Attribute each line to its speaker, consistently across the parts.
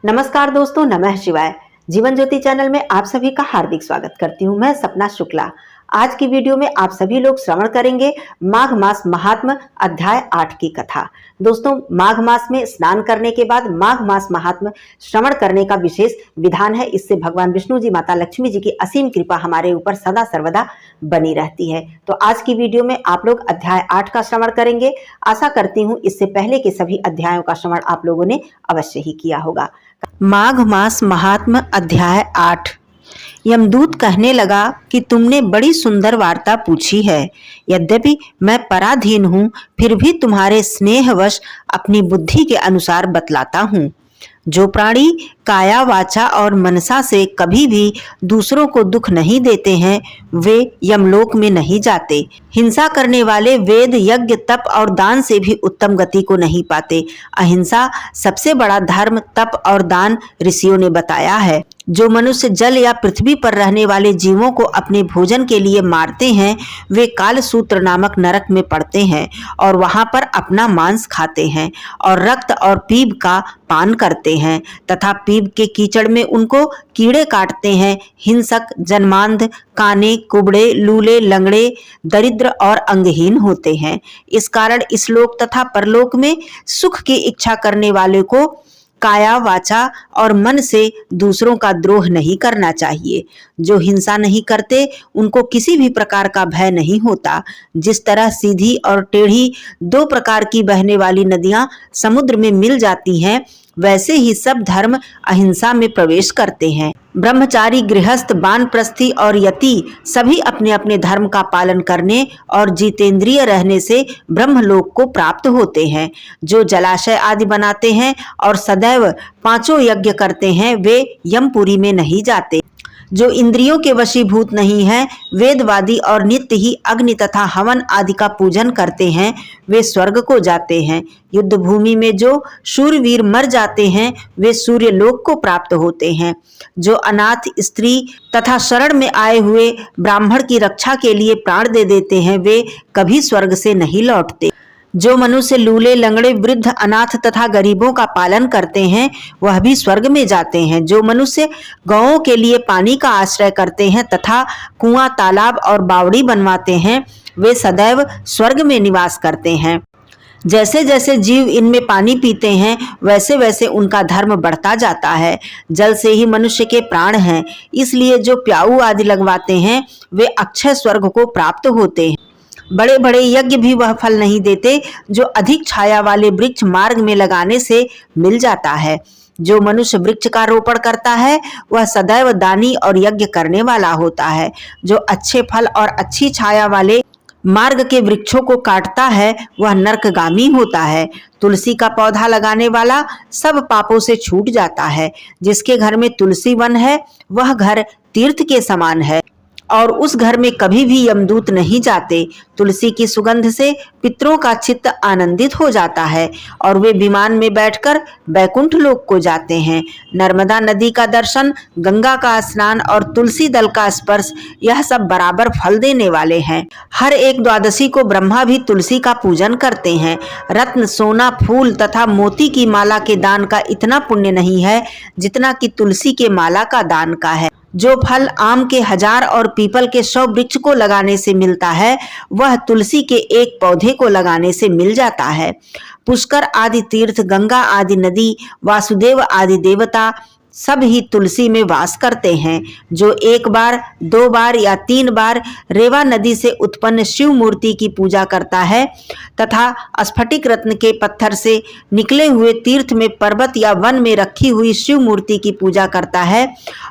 Speaker 1: नमस्कार दोस्तों, नमः शिवाय। जीवन ज्योति चैनल में आप सभी का हार्दिक स्वागत करती हूँ। मैं सपना शुक्ला। आज की वीडियो में आप सभी लोग श्रवण करेंगे माघ मास महात्म्य अध्याय 8 की कथा। दोस्तों, माघ मास में स्नान करने के बाद माघ मास महात्म्य श्रवण करने का विशेष विधान है। इससे भगवान विष्णु जी, माता लक्ष्मी जी की असीम कृपा हमारे ऊपर सदा सर्वदा बनी रहती है। तो आज की वीडियो में आप लोग अध्याय 8 का श्रवण करेंगे। आशा करती हूँ इससे पहले के सभी अध्यायों का श्रवण आप लोगों ने अवश्य ही किया होगा। माघ मास महात्म्य अध्याय 8। यमदूत कहने लगा कि तुमने बड़ी सुंदर वार्ता पूछी है। यद्यपि मैं पराधीन हूँ, फिर भी तुम्हारे स्नेहवश अपनी बुद्धि के अनुसार बतलाता हूँ। जो प्राणी काया, वाचा और मनसा से कभी भी दूसरों को दुख नहीं देते हैं, वे यमलोक में नहीं जाते। हिंसा करने वाले वेद, यज्ञ, तप और दान से भी उत्तम गति को नहीं पाते। अहिंसा सबसे बड़ा धर्म, तप और दान ऋषियों ने बताया है। जो मनुष्य जल या पृथ्वी पर रहने वाले जीवों को अपने भोजन के लिए मारते हैं, वे कालसूत्र नामक नरक में पड़ते हैं और वहां पर अपना मांस खाते हैं और रक्त और पीप का पान करते हैं तथा पीप के कीचड़ में उनको कीड़े काटते हैं। हिंसक जन्मांध, काने, कुबड़े, लूले, लंगड़े, दरिद्र और अंगहीन होते हैं। इस कारण इस लोक तथा परलोक में सुख की इच्छा करने वाले को काया, वाचा और मन से दूसरों का द्रोह नहीं करना चाहिए। जो हिंसा नहीं करते, उनको किसी भी प्रकार का भय नहीं होता। जिस तरह सीधी और टेढ़ी दो प्रकार की बहने वाली नदियां समुद्र में मिल जाती हैं, वैसे ही सब धर्म अहिंसा में प्रवेश करते हैं। ब्रह्मचारी, गृहस्थ, वानप्रस्थी और यति सभी अपने अपने धर्म का पालन करने और जितेंद्रिय रहने से ब्रह्मलोक को प्राप्त होते हैं। जो जलाशय आदि बनाते हैं और सदैव पांचों यज्ञ करते हैं, वे यमपुरी में नहीं जाते। जो इंद्रियों के वशीभूत नहीं है, वेदवादी और नित्य ही अग्नि तथा हवन आदि का पूजन करते हैं, वे स्वर्ग को जाते हैं। युद्ध भूमि में जो शूरवीर मर जाते हैं, वे सूर्य लोक को प्राप्त होते हैं। जो अनाथ स्त्री तथा शरण में आए हुए ब्राह्मण की रक्षा के लिए प्राण दे देते हैं, वे कभी स्वर्ग से नहीं लौटते। जो मनुष्य लूले, लंगड़े, वृद्ध, अनाथ तथा गरीबों का पालन करते हैं, वह भी स्वर्ग में जाते हैं। जो मनुष्य गौओं के लिए पानी का आश्रय करते हैं तथा कुआं, तालाब और बावड़ी बनवाते हैं, वे सदैव स्वर्ग में निवास करते हैं। जैसे जैसे जीव इनमें पानी पीते हैं, वैसे वैसे उनका धर्म बढ़ता जाता है। जल से ही मनुष्य के प्राण हैं, इसलिए जो प्याऊ आदि लगवाते हैं, वे अक्षय स्वर्ग को प्राप्त होते हैं। बड़े बड़े यज्ञ भी वह फल नहीं देते जो अधिक छाया वाले वृक्ष मार्ग में लगाने से मिल जाता है। जो मनुष्य वृक्ष का रोपण करता है, वह सदैव दानी और यज्ञ करने वाला होता है। जो अच्छे फल और अच्छी छाया वाले मार्ग के वृक्षों को काटता है, वह नरकगामी होता है। तुलसी का पौधा लगाने वाला सब पापों से छूट जाता है। जिसके घर में तुलसी वन है, वह घर तीर्थ के समान है और उस घर में कभी भी यमदूत नहीं जाते। तुलसी की सुगंध से पितरों का चित्त आनंदित हो जाता है और वे विमान में बैठकर बैकुंठ लोक को जाते हैं। नर्मदा नदी का दर्शन, गंगा का स्नान और तुलसी दल का स्पर्श, यह सब बराबर फल देने वाले हैं। हर एक द्वादशी को ब्रह्मा भी तुलसी का पूजन करते हैं। रत्न, सोना, फूल तथा मोती की माला के दान का इतना पुण्य नहीं है जितना कि तुलसी के माला का दान का है। जो फल आम के 1000 और पीपल के 100 वृक्ष को लगाने से मिलता है, वह तुलसी के एक पौधे को लगाने से मिल जाता है। पुष्कर आदि तीर्थ, गंगा आदि नदी, वासुदेव आदि देवता सब ही तुलसी में वास करते हैं। जो एक बार, 2 बार या 3 बार रेवा नदी से उत्पन्न शिव मूर्ति की पूजा करता है तथा स्फटिक रत्न के पत्थर से निकले हुए तीर्थ में, पर्वत या वन में रखी हुई शिव मूर्ति की पूजा करता है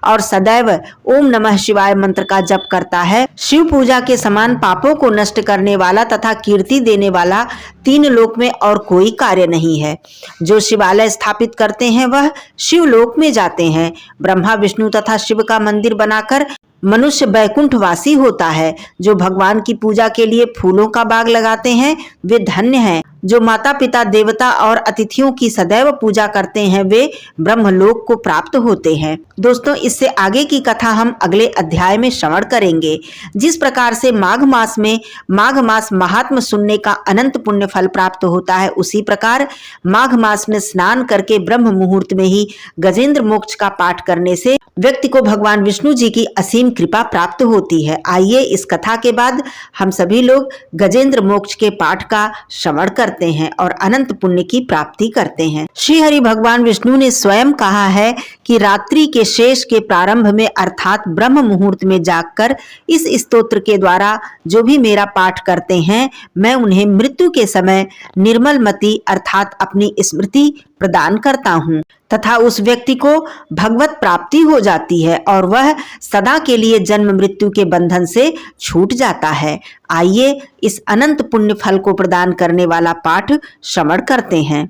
Speaker 1: और सदैव ओम नमः शिवाय मंत्र का जप करता है, शिव पूजा के समान पापों को नष्ट करने वाला तथा कीर्ति देने वाला 3 लोक में और कोई कार्य नहीं है। जो शिवालय स्थापित करते हैं, वह शिवलोक में जाते हैं। ब्रह्मा, विष्णु तथा शिव का मंदिर बनाकर मनुष्य बैकुंठवासी होता है। जो भगवान की पूजा के लिए फूलों का बाग लगाते हैं वे धन्य हैं। जो माता पिता देवता और अतिथियों की सदैव पूजा करते हैं वे ब्रह्मलोक को प्राप्त होते हैं। दोस्तों, इससे आगे की कथा हम अगले अध्याय में श्रवण करेंगे। जिस प्रकार से माघ मास में माघ मास महात्म सुनने का अनंत पुण्य फल प्राप्त होता है, उसी प्रकार माघ मास में स्नान करके ब्रह्म मुहूर्त में ही गजेंद्र मोक्ष का पाठ करने से व्यक्ति को भगवान विष्णु जी की असीम कृपा प्राप्त होती है। आइए इस कथा के बाद हम सभी लोग गजेंद्र मोक्ष के पाठ का श्रवण करते हैं और अनंत पुण्य की प्राप्ति करते हैं। श्री हरि भगवान विष्णु ने स्वयं कहा है कि रात्रि के शेष के प्रारंभ में अर्थात ब्रह्म मुहूर्त में जागकर इस स्तोत्र के द्वारा जो भी मेरा पाठ करते हैं, मैं उन्हें मृत्यु के समय निर्मल मति अर्थात अपनी स्मृति प्रदान करता हूँ तथा उस व्यक्ति को भगवत प्राप्ति हो जाती है और वह सदा के लिए जन्म मृत्यु के बंधन से छूट जाता है। आइए इस अनंत पुण्य फल को प्रदान करने वाला पाठ श्रवण करते हैं।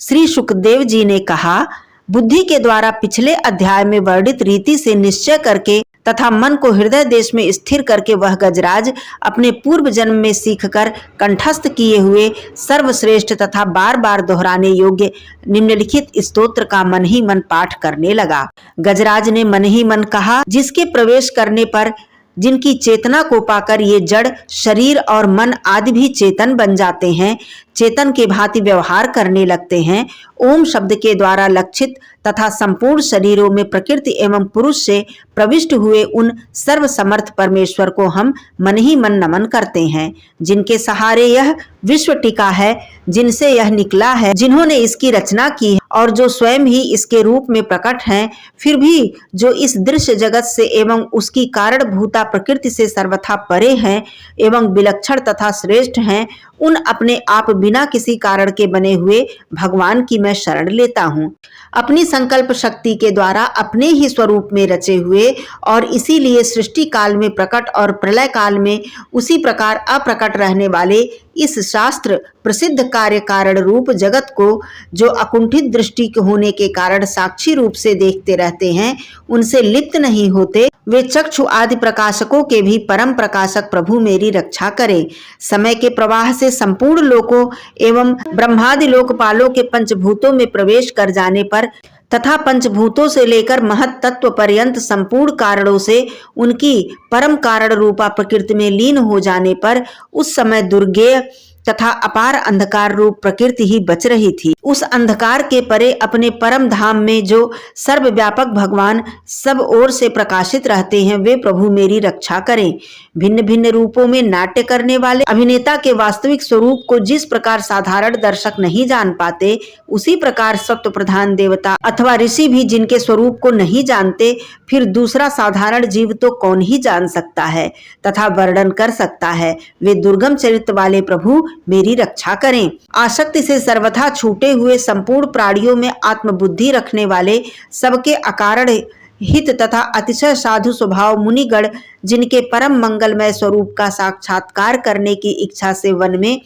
Speaker 1: श्री शुकदेव जी ने कहा, बुद्धि के द्वारा पिछले अध्याय में वर्णित रीति से निश्चय करके तथा मन को हृदय देश में स्थिर करके वह गजराज अपने पूर्व जन्म में सीखकर कंठस्थ किए हुए सर्वश्रेष्ठ तथा बार बार दोहराने योग्य निम्नलिखित स्तोत्र का मन ही मन पाठ करने लगा। गजराज ने मन ही मन कहा, जिसके प्रवेश करने पर जिनकी चेतना को पाकर ये जड़ शरीर और मन आदि भी चेतन बन जाते हैं, चेतन के भांति व्यवहार करने लगते हैं, ओम शब्द के द्वारा लक्षित तथा संपूर्ण शरीरों में प्रकृति एवं पुरुष से प्रविष्ट हुए उन सर्व समर्थ परमेश्वर को हम मन ही मन नमन करते हैं, जिनके सहारे यह विश्व टिका है, जिनसे यह निकला है, जिन्होंने इसकी रचना की है और जो स्वयं ही इसके रूप में प्रकट हैं, फिर भी जो इस दृश्य जगत से एवं उसकी कारणभूता प्रकृति से सर्वथा परे हैं एवं विलक्षण तथा श्रेष्ठ हैं, उन अपने आप बिना किसी कारण के बने हुए भगवान की मैं शरण लेता हूँ। अपनी संकल्प शक्ति के द्वारा अपने ही स्वरूप में रचे हुए और इसीलिए सृष्टि काल में प्रकट और प्रलय काल में उसी प्रकार अप्रकट रहने वाले इस शास्त्र प्रसिद्ध कार्य कारण रूप जगत को जो अकुंठित दृष्टि होने के कारण साक्षी रूप से देखते रहते हैं, उनसे लिप्त नहीं होते, वे चक्षु आदि प्रकाशकों के भी परम प्रकाशक प्रभु मेरी रक्षा करें। समय के प्रवाह से संपूर्ण लोकों एवं ब्रह्मादि लोकपालों के पंचभूतों में प्रवेश कर जाने पर तथा पंचभूतों से लेकर महत तत्व पर्यंत संपूर्ण कारणों से उनकी परम कारण रूपा प्रकृति में लीन हो जाने पर उस समय दुर्गेय तथा अपार अंधकार रूप प्रकृति ही बच रही थी। उस अंधकार के परे अपने परम धाम में जो सर्वव्यापक भगवान सब ओर से प्रकाशित रहते हैं, वे प्रभु मेरी रक्षा करें। भिन्न भिन्न रूपों में नाट्य करने वाले अभिनेता के वास्तविक स्वरूप को जिस प्रकार साधारण दर्शक नहीं जान पाते, उसी प्रकार सत्व प्रधान देवता अथवा ऋषि भी जिनके स्वरूप को नहीं जानते, फिर दूसरा साधारण जीव तो कौन ही जान सकता है तथा वर्णन कर सकता है। वे दुर्गम चरित्र वाले प्रभु मेरी रक्षा करें। आसक्ति से सर्वथा छूटे हुए संपूर्ण प्राणियों में आत्मबुद्धि रखने वाले सबके अकारण हित तथा अतिशय साधु स्वभाव मुनिगण जिनके परम मंगलमय स्वरूप का साक्षात्कार करने की इच्छा से वन में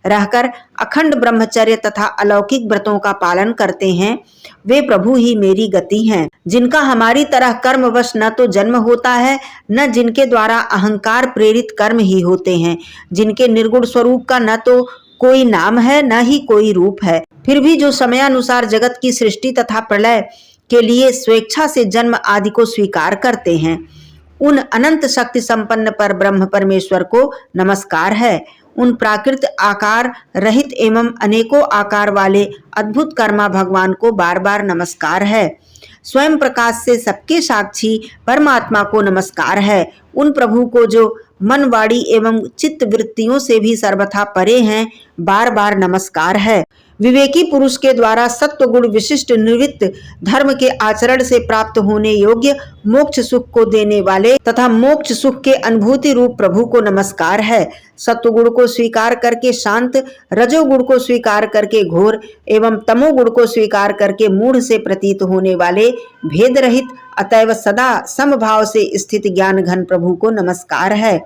Speaker 1: रहकर अखंड ब्रह्मचर्य तथा अलौकिक व्रतों का पालन करते हैं, वे प्रभु ही मेरी गति हैं। जिनका हमारी तरह कर्मवश न तो जन्म होता है, न जिनके द्वारा अहंकार प्रेरित कर्म ही होते हैं, जिनके निर्गुण स्वरूप का न तो कोई नाम है न ही कोई रूप है, फिर भी जो समयानुसार जगत की सृष्टि तथा प्रलय के लिए स्वेच्छा से जन्म आदि को स्वीकार करते हैं, उन अनंत शक्ति संपन्न पर ब्रह्म परमेश्वर को नमस्कार है। उन प्राकृत आकार रहित एवं अनेकों आकार वाले अद्भुत कर्मा भगवान को बार बार नमस्कार है। स्वयं प्रकाश से सबके साक्षी परमात्मा को नमस्कार है। उन प्रभु को जो मन वाणी एवं चित्त वृत्तियों से भी सर्वथा परे हैं, बार बार नमस्कार है। विवेकी पुरुष के द्वारा सत्व गुण विशिष्ट निवृत्त धर्म के आचरण से प्राप्त होने योग्य मोक्ष सुख को देने वाले तथा मोक्ष सुख के अनुभूति रूप प्रभु को नमस्कार है। सत्वगुण को स्वीकार करके शांत, रजोगुण को स्वीकार करके घोर एवं तमोगुण को स्वीकार करके मूढ़ से प्रतीत होने वाले भेद रहित अतएव सदा समभाव से स्थित ज्ञान घन प्रभु को नमस्कार है।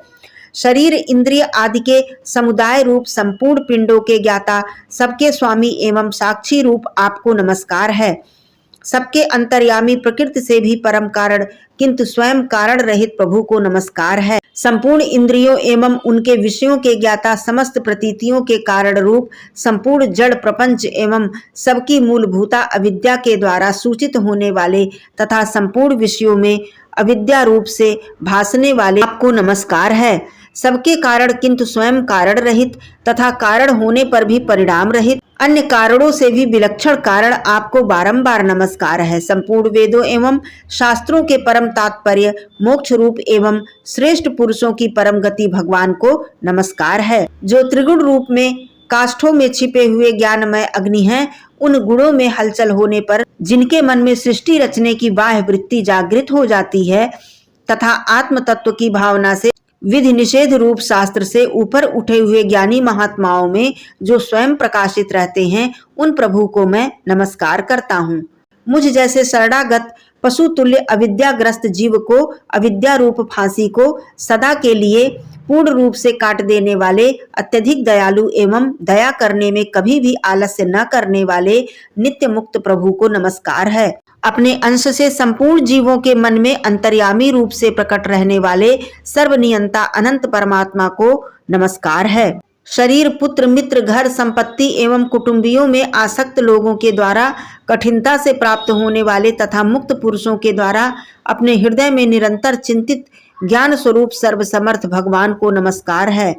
Speaker 1: शरीर इंद्रिय आदि के समुदाय रूप संपूर्ण पिंडों के ज्ञाता सबके स्वामी एवं साक्षी रूप आपको नमस्कार है। सबके अंतर्यामी प्रकृति से भी परम कारण किंतु स्वयं कारण रहित प्रभु को नमस्कार है। संपूर्ण इंद्रियों एवं उनके विषयों के ज्ञाता, समस्त प्रतीतियों के कारण रूप, संपूर्ण जड़ प्रपंच एवं सबकी मूलभूता अविद्या के द्वारा सूचित होने वाले तथा संपूर्ण विषयों में अविद्या रूप से भासने वाले आपको नमस्कार है। सबके कारण किंतु स्वयं कारण रहित तथा कारण होने पर भी परिणाम रहित, अन्य कारणों से भी विलक्षण कारण आपको बारंबार नमस्कार है। संपूर्ण वेदों एवं शास्त्रों के परम तात्पर्य, मोक्ष रूप एवं श्रेष्ठ पुरुषों की परम गति भगवान को नमस्कार है। जो त्रिगुण रूप में काष्ठों में छिपे हुए ज्ञानमय अग्नि हैं, उन गुणों में हलचल होने पर जिनके मन में सृष्टि रचने की बाह्य वृत्ति जागृत हो जाती है तथा आत्म तत्व की भावना से विधि निषेध रूप शास्त्र से ऊपर उठे हुए ज्ञानी महात्माओं में जो स्वयं प्रकाशित रहते हैं, उन प्रभु को मैं नमस्कार करता हूँ। मुझ जैसे शरणागत पशु तुल्य अविद्याग्रस्त जीव को अविद्या रूप फांसी को सदा के लिए पूर्ण रूप से काट देने वाले, अत्यधिक दयालु एवं दया करने में कभी भी आलस्य न करने वाले नित्य मुक्त प्रभु को नमस्कार है। अपने अंश से संपूर्ण जीवों के मन में अंतर्यामी रूप से प्रकट रहने वाले सर्वनियंता अनंत परमात्मा को नमस्कार है। शरीर, पुत्र, मित्र, घर, संपत्ति एवं कुटुंबियों में आसक्त लोगों के द्वारा कठिनता से प्राप्त होने वाले तथा मुक्त पुरुषों के द्वारा अपने हृदय में निरंतर चिंतित ज्ञान स्वरूप सर्वसमर्थ भगवान को नमस्कार है।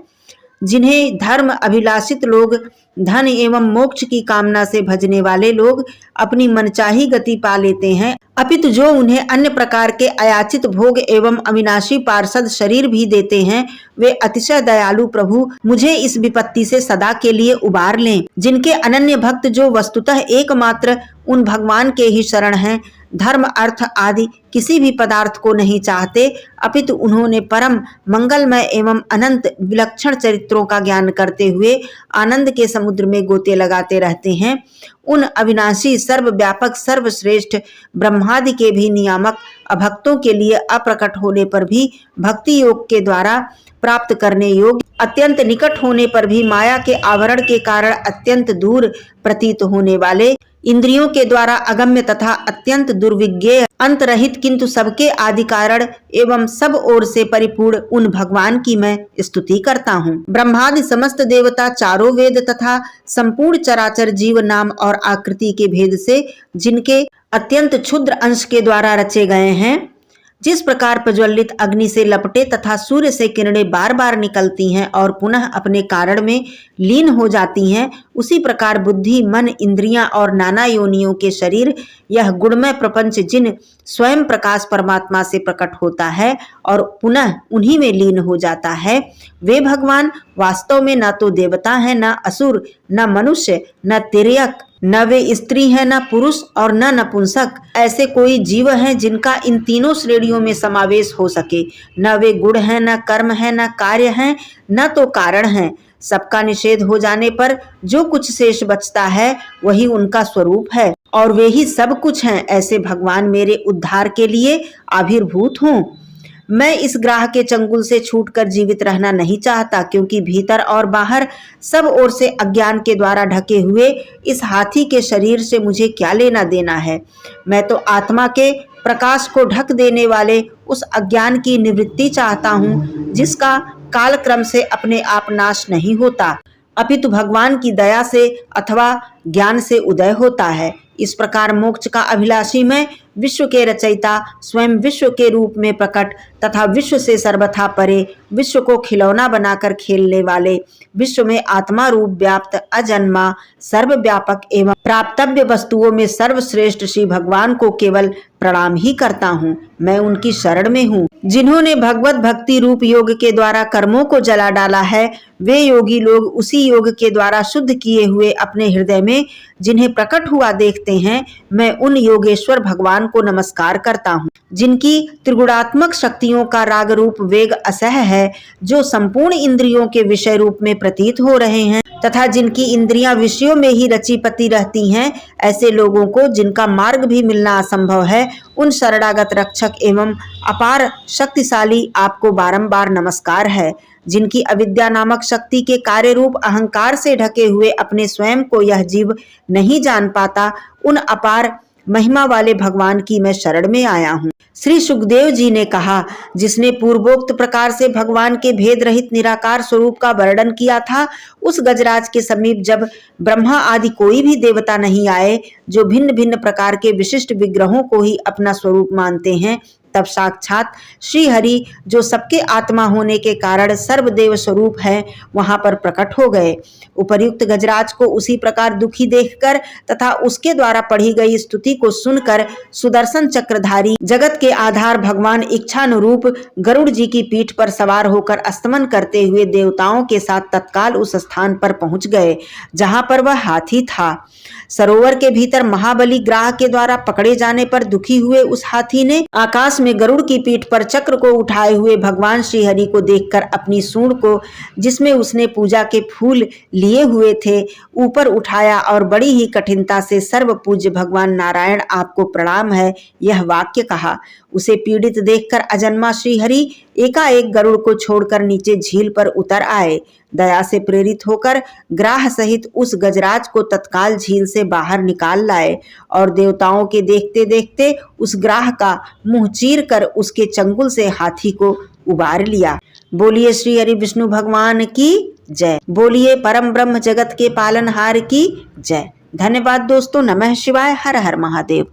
Speaker 1: जिन्हें धर्म अभिलाषित लोग, धन एवं मोक्ष की कामना से भजने वाले लोग अपनी मनचाही गति पा लेते हैं, अपितु जो उन्हें अन्य प्रकार के अयाचित भोग एवं अविनाशी पार्षद शरीर भी देते हैं, वे अतिशय दयालु प्रभु मुझे इस विपत्ति से सदा के लिए उबार लें। जिनके अनन्य भक्त जो वस्तुतः एकमात्र उन भगवान के ही शरण हैं, धर्म, अर्थ आदि किसी भी पदार्थ को नहीं चाहते, अपितु उन्होंने परम मंगलमय एवं अनंत विलक्षण चरित्रों का ज्ञान करते हुए आनंद के समुद्र में गोते लगाते रहते हैं, उन अविनाशी, सर्वव्यापक, सर्वश्रेष्ठ ब्रह्मादि के भी नियामक अभक्तों के लिए अप्रकट होने पर भी भक्ति योग के द्वारा प्राप्त करने योग्य, अत्यंत निकट होने पर भी माया के आवरण के कारण अत्यंत दूर प्रतीत होने वाले, इंद्रियों के द्वारा अगम्य तथा अत्यंत दुर्विज्ञेय, अंतरहित किंतु सबके आदि कारण एवं सब ओर से परिपूर्ण उन भगवान की मैं स्तुति करता हूँ। ब्रह्मादि समस्त देवता, चारों वेद तथा संपूर्ण चराचर जीव नाम और आकृति के भेद से जिनके अत्यंत क्षुद्र अंश के द्वारा रचे गए हैं, जिस प्रकार प्रज्वलित अग्नि से लपटे तथा सूर्य से किरणें बार बार निकलती हैं और पुनः अपने कारण में लीन हो जाती हैं, उसी प्रकार बुद्धि, मन, इंद्रियां और नाना योनियों के शरीर, यह गुणमय प्रपंच जिन स्वयं प्रकाश परमात्मा से प्रकट होता है और पुनः उन्हीं में लीन हो जाता है, वे भगवान वास्तव में न तो देवता हैं, न असुर, न मनुष्य, न तिर्यक, न वे स्त्री है, न पुरुष और न नपुंसक। ऐसे कोई जीव हैं जिनका इन तीनों श्रेणियों में समावेश हो सके। न वे गुण हैं, न कर्म है, न कार्य हैं, न तो कारण हैं। सबका निषेध हो जाने पर जो कुछ शेष बचता है वही उनका स्वरूप है और वे ही सब कुछ हैं। ऐसे भगवान मेरे उद्धार के लिए आविर्भूत हों। मैं इस ग्राह के चंगुल से छूटकर जीवित रहना नहीं चाहता, क्योंकि भीतर और बाहर सब ओर से अज्ञान के द्वारा ढके हुए इस हाथी के शरीर से मुझे क्या लेना देना है। मैं तो आत्मा के प्रकाश को ढक देने वाले उस अज्ञान की निवृत्ति चाहता हूँ, जिसका कालक्रम से अपने आप नाश नहीं होता, अपितु भगवान की दया से अथवा ज्ञान से उदय होता है। इस प्रकार मोक्ष का अभिलाषी मैं, विश्व के रचयिता, स्वयं विश्व के रूप में प्रकट तथा विश्व से सर्वथा परे, विश्व को खिलौना बनाकर खेलने वाले, विश्व में आत्मा रूप व्याप्त, अजन्मा, सर्वव्यापक एवं प्राप्तव्य वस्तुओं में सर्वश्रेष्ठ श्री भगवान को केवल प्रणाम ही करता हूँ। मैं उनकी शरण में हूँ। जिन्होंने भगवत भक्ति रूप योग के द्वारा कर्मों को जला डाला है, वे योगी लोग उसी योग के द्वारा शुद्ध किए हुए अपने हृदय में जिन्हें प्रकट हुआ देखते हैं, मैं उन योगेश्वर भगवान को नमस्कार करता हूँ। जिनकी त्रिगुणात्मक शक्तियों का राग रूप वेग असह है, जो संपूर्ण इंद्रियों के विषय रूप में प्रतीत हो रहे हैं तथा जिनकी इंद्रियां विषयों में ही रची पती रहती हैं, ऐसे लोगों को जिनका मार्ग भी मिलना असंभव है, उन शरणागत रक्षक एवं अपार शक्तिशाली आपको बारंबार नमस्कार है। जिनकी अविद्या नामक शक्ति के कार्य रूप अहंकार से ढके हुए अपने स्वयं को यह जीव नहीं जान पाता, उन अपार महिमा वाले भगवान की मैं शरण में आया हूँ। श्री सुखदेव जी ने कहा, जिसने पूर्वोक्त प्रकार से भगवान के भेद रहित निराकार स्वरूप का वर्णन किया था, उस गजराज के समीप जब ब्रह्मा आदि कोई भी देवता नहीं आए, जो भिन्न भिन्न प्रकार के विशिष्ट विग्रहों को ही अपना स्वरूप मानते हैं, तब साक्षात श्री हरि, जो सबके आत्मा होने के कारण सर्वदेव स्वरूप है, वहां पर प्रकट हो गए। उपर्युक्त गजराज को उसी प्रकार दुखी देखकर तथा उसके द्वारा पढ़ी गई स्तुति को सुनकर सुदर्शन चक्रधारी जगत के आधार भगवान इच्छानुरूप गरुड़ जी की पीठ पर सवार होकर अस्तमन करते हुए देवताओं के साथ तत्काल उस स्थान पर पहुंच गए जहां पर वह हाथी था। सरोवर के भीतर महाबली ग्राह के द्वारा पकड़े जाने पर दुखी हुए उस हाथी ने आकाश में गरुड़ की पीठ पर चक्र को उठाए हुए भगवान श्री हरि को देखकर अपनी सूंड को, जिसमें उसने पूजा के फूल लिए हुए थे, ऊपर उठाया और बड़ी ही कठिनता से सर्व पूज्य भगवान नारायण आपको प्रणाम है, यह वाक्य कहा। उसे पीड़ित देखकर अजन्मा श्री हरि एकाएक गरुड़ को छोड़कर नीचे झील पर उतर आए। दया से प्रेरित होकर ग्राह सहित उस गजराज को तत्काल झील से बाहर निकाल लाए और देवताओं के देखते देखते उस ग्राह का मुंह चीर कर उसके चंगुल से हाथी को उबार लिया। बोलिए श्री हरि विष्णु भगवान की जय। बोलिए परम ब्रह्म जगत के पालनहार की जय। धन्यवाद दोस्तों। नमः शिवाय। हर हर महादेव।